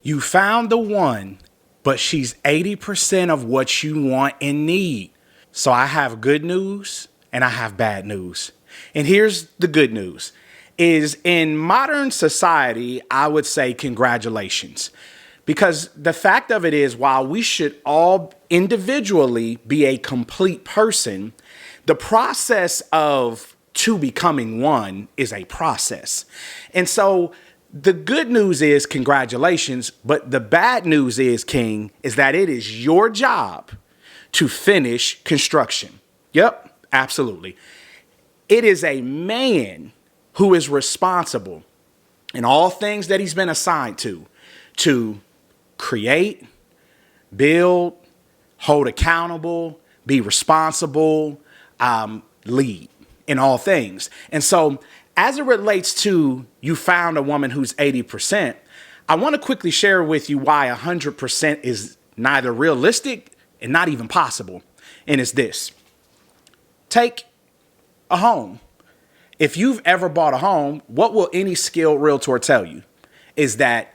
You found the one, but she's 80% of what you want and need. So I have good news and I have bad news. And here's the good news is in modern society, I would say congratulations. Because the fact of it is, while we should all individually be a complete person, the process of two becoming one is a process. And so the good news is congratulations, but the bad news is, King, is that it is your job to finish construction. Yep, absolutely. It is a man who is responsible in all things that he's been assigned to create, build, hold accountable, be responsible, lead in all things. And so as it relates to you found a woman who's 80%, I want to quickly share with you why 100% is neither realistic and not even possible. And it's this. Take a home. If you've ever bought a home, what will any skilled realtor tell you? Is that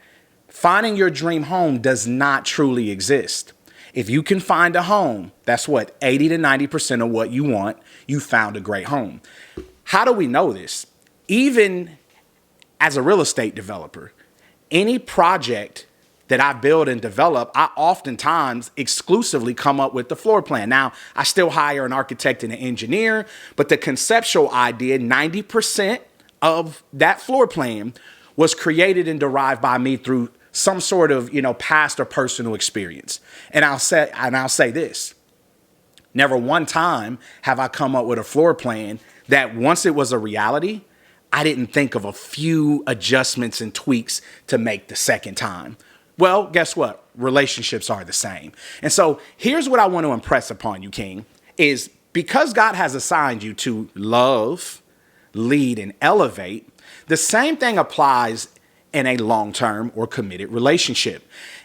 finding your dream home does not truly exist. If you can find a home, that's what 80 to 90% of what you want, you found a great home. How do we know this? Even as a real estate developer, any project that I build and develop, I oftentimes exclusively come up with the floor plan. Now, I still hire an architect and an engineer, but the conceptual idea, 90% of that floor plan was created and derived by me through some sort of, past or personal experience. And I'll say this. Never one time have I come up with a floor plan that once it was a reality, I didn't think of a few adjustments and tweaks to make the second time. Well, guess what? Relationships are the same. And so here's what I want to impress upon you, King, is because God has assigned you to love, lead, and elevate, the same thing applies in a long-term or committed relationship.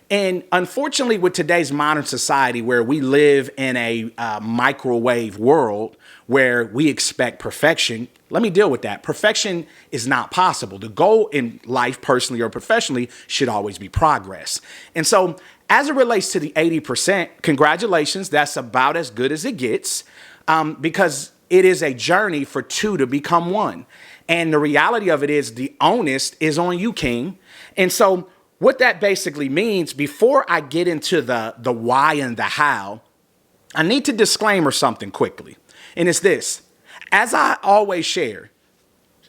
And unfortunately, with today's modern society where we live in a microwave world where we expect perfection, let me deal with that. Perfection is not possible. The goal in life, personally or professionally, should always be progress. And so as it relates to the 80%, congratulations, that's about as good as it gets because it is a journey for two to become one. And the reality of it is the onus is on you, King. And so what that basically means, before I get into the why and the how, I need to disclaimer something quickly. And it's this. As I always share,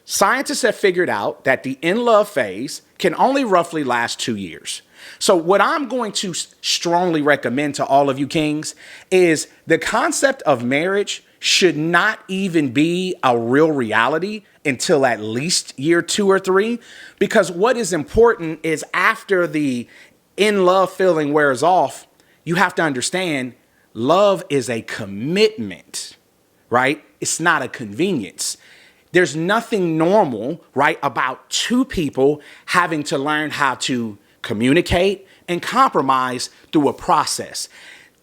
scientists have figured out that the in-love phase can only roughly last 2 years. So what I'm going to strongly recommend to all of you kings is the concept of marriage should not even be a real reality until at least year 2 or 3, because what is important is after the in-love feeling wears off, you have to understand love is a commitment, right? It's not a convenience. There's nothing normal, right, about two people having to learn how to communicate and compromise through a process.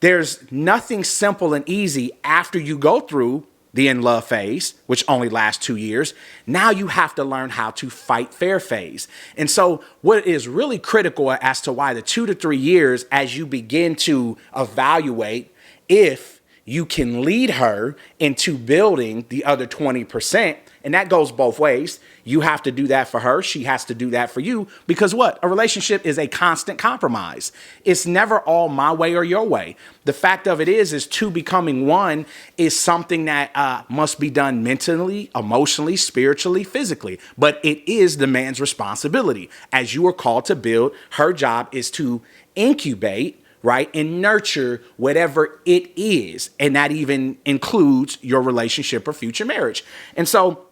There's nothing simple and easy after you go through the in-love phase, which only lasts 2 years. Now you have to learn how to fight fair phase. And so what is really critical as to why the 2 to 3 years, as you begin to evaluate if you can lead her into building the other 20%, and that goes both ways. You have to do that for her. She has to do that for you. Because what? A relationship is a constant compromise. It's never all my way or your way. The fact of it is two becoming one is something that must be done mentally, emotionally, spiritually, physically. But it is the man's responsibility. As you are called to build, her job is to incubate, right, and nurture whatever it is. And that even includes your relationship or future marriage. And so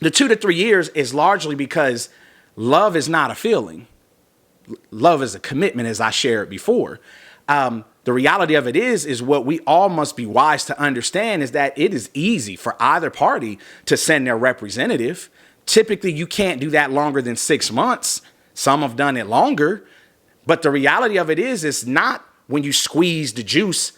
the 2 to 3 years is largely because love is not a feeling. Love is a commitment, as I shared before. The reality of it is what we all must be wise to understand is that it is easy for either party to send their representative. Typically, you can't do that longer than 6 months. Some have done it longer. But the reality of it is not when you squeeze the juice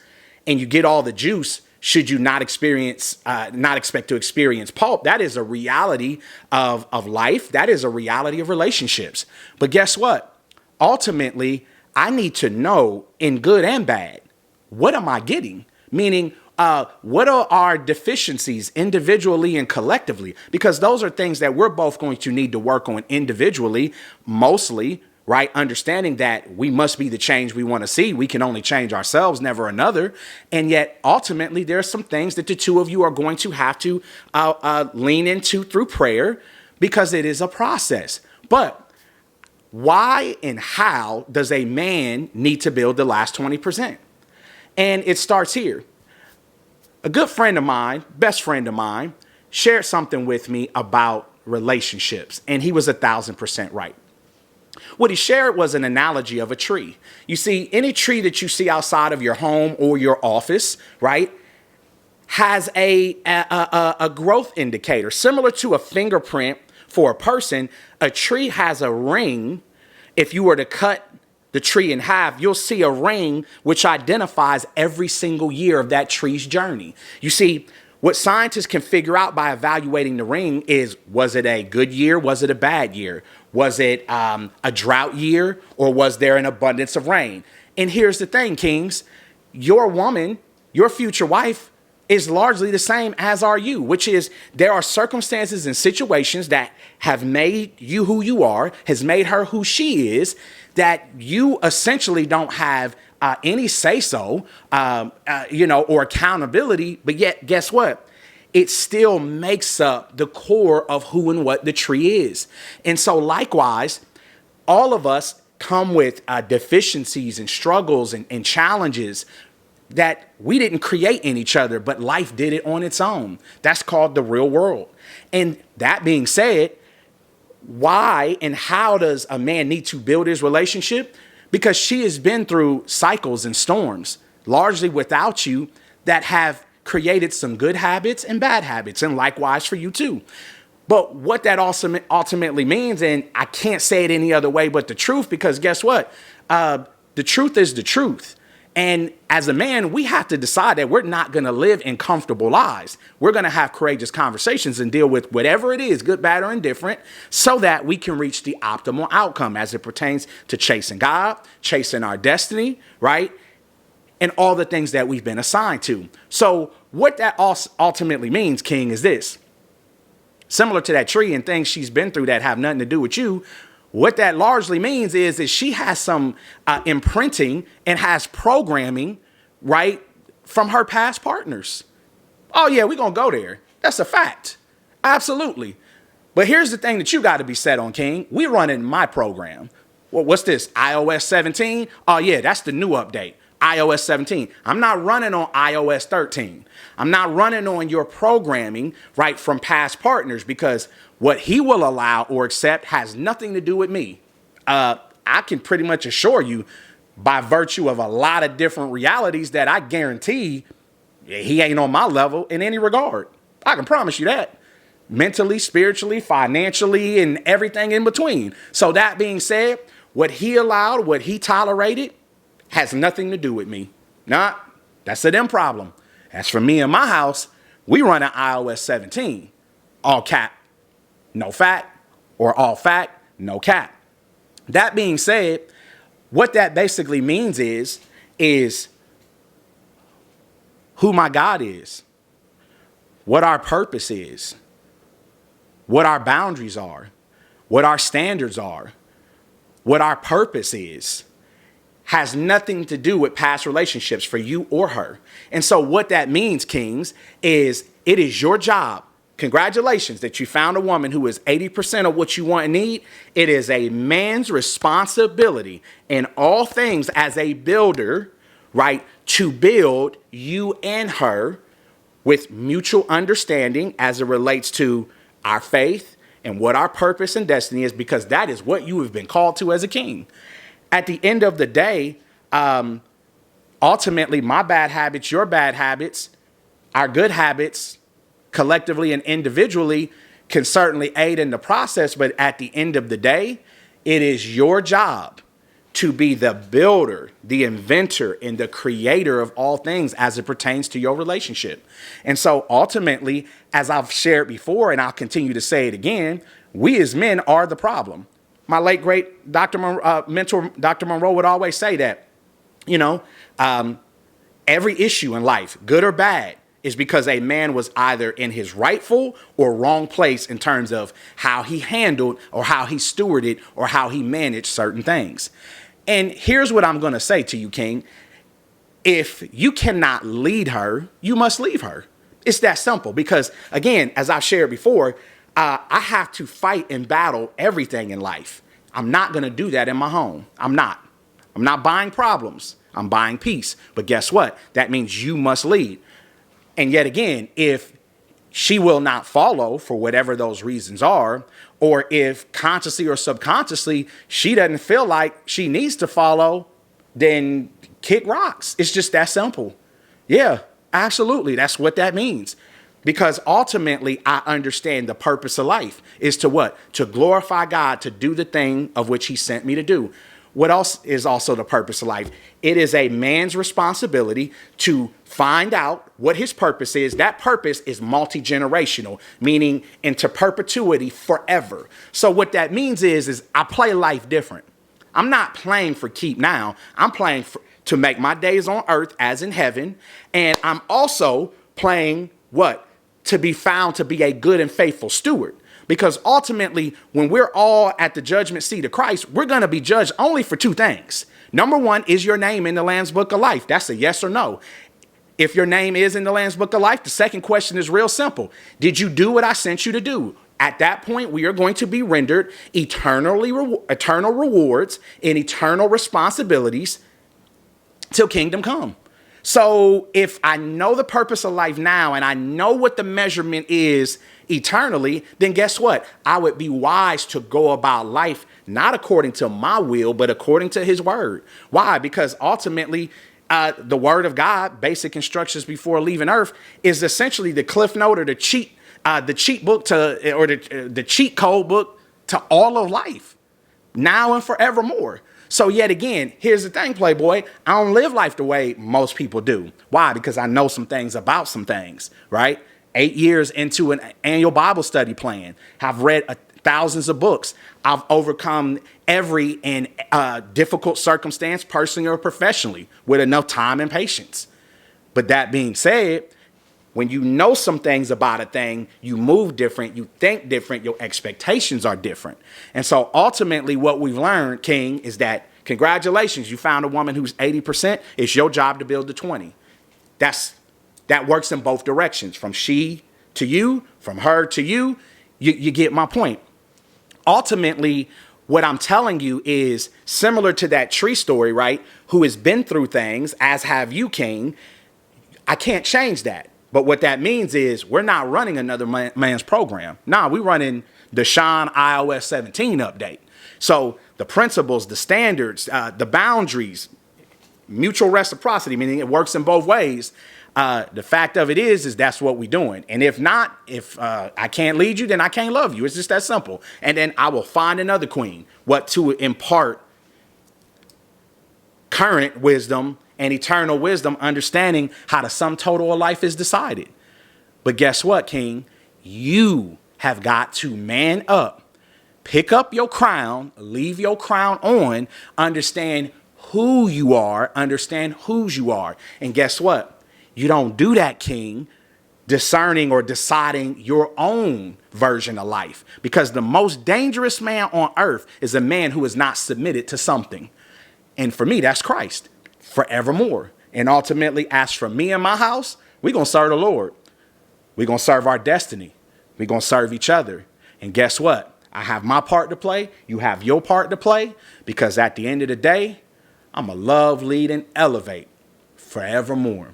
and you get all the juice, should you not expect to experience pulp. That is a reality of life. That is a reality of relationships. But guess what? ultimately, I need to know in good and bad, what am I getting? Meaning, what are our deficiencies individually and collectively? Because those are things that we're both going to need to work on individually, mostly, right? Understanding that we must be the change we want to see. We can only change ourselves, never another. And yet, ultimately, there are some things that the two of you are going to have to lean into through prayer, because it is a process. But why and how does a man need to build the last 20%? And it starts here. A good friend of mine, best friend of mine, shared something with me about relationships, and he was 1,000% right. What he shared was an analogy of a tree. You see, any tree that you see outside of your home or your office, right, has a growth indicator. Similar to a fingerprint for a person, a tree has a ring. If you were to cut the tree in half, you'll see a ring which identifies every single year of that tree's journey. You see, what scientists can figure out by evaluating the ring is, was it a good year? Was it a bad year? Was it a drought year, or was there an abundance of rain? And here's the thing, kings, your woman, your future wife, is largely the same as are you, which is there are circumstances and situations that have made you who you are, has made her who she is, that you essentially don't have any say-so, or accountability. But yet, guess what? It still makes up the core of who and what the tree is. And so likewise, all of us come with deficiencies and struggles and challenges that we didn't create in each other, but life did it on its own. That's called the real world. And that being said, why and how does a man need to build his relationship? Because she has been through cycles and storms, largely without you, that have created some good habits and bad habits, and likewise for you too. But what that also ultimately means, and I can't say it any other way but the truth, because guess what? The truth is the truth. And as a man, we have to decide that we're not going to live in comfortable lies. We're going to have courageous conversations and deal with whatever it is, good, bad, or indifferent, so that we can reach the optimal outcome as it pertains to chasing God, chasing our destiny, right? And all the things that we've been assigned to. So what that ultimately means, King, is this. Similar to that tree and things she's been through that have nothing to do with you, what that largely means is that she has some imprinting and has programming, right, from her past partners. Oh, yeah, we're going to go there. That's a fact. Absolutely. But here's the thing that you got to be set on, King. We're running my program. Well, what's this? iOS 17? Oh, yeah, that's the new update. iOS 17. I'm not running on iOS 13. I'm not running on your programming, right, from past partners, because what he will allow or accept has nothing to do with me. I can pretty much assure you, by virtue of a lot of different realities, that I guarantee he ain't on my level in any regard. I can promise you that. Mentally, spiritually, financially, and everything in between. So that being said, what he allowed, what he tolerated, has nothing to do with me. Nah, that's a them problem. As for me and my house, we run an iOS 17. All cap, no fat, or all fat, no cap. That being said, what that basically means is who my God is, what our purpose is, what our boundaries are, what our standards are, what our purpose is, has nothing to do with past relationships for you or her. And so what that means, kings, is it is your job. Congratulations that you found a woman who is 80% of what you want and need. It is a man's responsibility in all things as a builder, right, to build you and her with mutual understanding as it relates to our faith and what our purpose and destiny is, because that is what you have been called to as a king. At the end of the day, ultimately, my bad habits, your bad habits, our good habits, collectively and individually, can certainly aid in the process. But at the end of the day, it is your job to be the builder, the inventor, and the creator of all things as it pertains to your relationship. And so ultimately, as I've shared before, and I'll continue to say it again, we as men are the problem. My late great mentor, Dr. Monroe, would always say that, you know, every issue in life, good or bad, is because a man was either in his rightful or wrong place in terms of how he handled or how he stewarded or how he managed certain things. And here's what I'm going to say to you, King. If you cannot lead her, you must leave her. It's that simple because, again, as I've shared before, I have to fight and battle everything in life. I'm not going to do that in my home. I'm not buying problems. I'm buying peace. But guess what? That means you must lead. And yet again, if she will not follow for whatever those reasons are, or if consciously or subconsciously she doesn't feel like she needs to follow, then kick rocks. It's just that simple. Yeah, absolutely. That's what that means. Because ultimately, I understand the purpose of life is to what? To glorify God, to do the thing of which he sent me to do. What else is also the purpose of life? It is a man's responsibility to find out what his purpose is. That purpose is multi-generational, meaning into perpetuity forever. So what that means is I play life different. I'm not playing for keep now. I'm playing to make my days on earth as in heaven. And I'm also playing what? To be found to be a good and faithful steward. Because ultimately, when we're all at the judgment seat of Christ, we're going to be judged only for two things. Number one, is your name in the Lamb's Book of Life? That's a yes or no. If your name is in the Lamb's Book of Life, the second question is real simple. Did you do what I sent you to do? At that point, we are going to be rendered eternal rewards and eternal responsibilities till kingdom come. So if I know the purpose of life now and I know what the measurement is eternally, then guess what? I would be wise to go about life not according to my will, but according to his word. Why? Because ultimately, the word of God, basic instructions before leaving earth, is essentially the cliff note or the cheat book to, or the cheat code book to all of life, now and forevermore. So yet again, here's the thing, Playboy. I don't live life the way most people do. Why? Because I know some things about some things, right? 8 years into an annual Bible study plan. I've read thousands of books. I've overcome every and difficult circumstance, personally or professionally, with enough time and patience. But that being said, when you know some things about a thing, you move different, you think different, your expectations are different. And so ultimately what we've learned, King, is that congratulations, you found a woman who's 80%. It's your job to build the 20. That works in both directions, from she to you, from her to you. You get my point. Ultimately, what I'm telling you is similar to that tree story, right? Who has been through things, as have you, King. I can't change that. But what that means is we're not running another man's program. Nah, we're running the Shaun iOS 17 update. So the principles, the standards, the boundaries, mutual reciprocity, meaning it works in both ways. The fact of it is that's what we're doing. And if not, if I can't lead you, then I can't love you. It's just that simple. And then I will find another queen, what to impart current wisdom and eternal wisdom, understanding how the sum total of life is decided. But guess what, King? You have got to man up, pick up your crown, leave your crown on, understand who you are, understand whose you are. And guess what? You don't do that, King, discerning or deciding your own version of life. Because the most dangerous man on earth is a man who is not submitted to something. And for me, that's Christ. Forevermore. And ultimately, as for me and my house, we're going to serve the Lord. We're going to serve our destiny. We're going to serve each other. And guess what? I have my part to play. You have your part to play. Because at the end of the day, I'm going to love, lead, and elevate forevermore.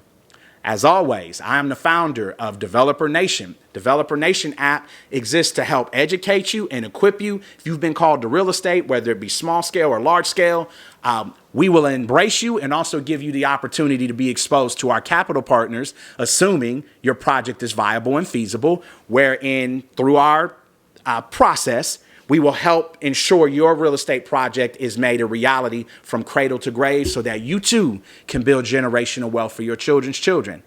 As always, I am the founder of Developer Nation. Developer Nation app exists to help educate you and equip you. If you've been called to real estate, whether it be small scale or large scale, we will embrace you and also give you the opportunity to be exposed to our capital partners, assuming your project is viable and feasible, wherein through our process, we will help ensure your real estate project is made a reality from cradle to grave so that you too can build generational wealth for your children's children.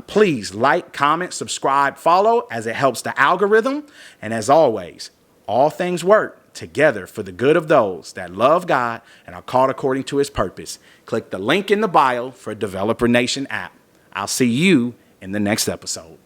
Please like, comment, subscribe, follow, as it helps the algorithm. And as always, all things work work together for the good of those that love God and are called according to his purpose. Click the link in the bio for Developer Nation app. I'll see you in the next episode.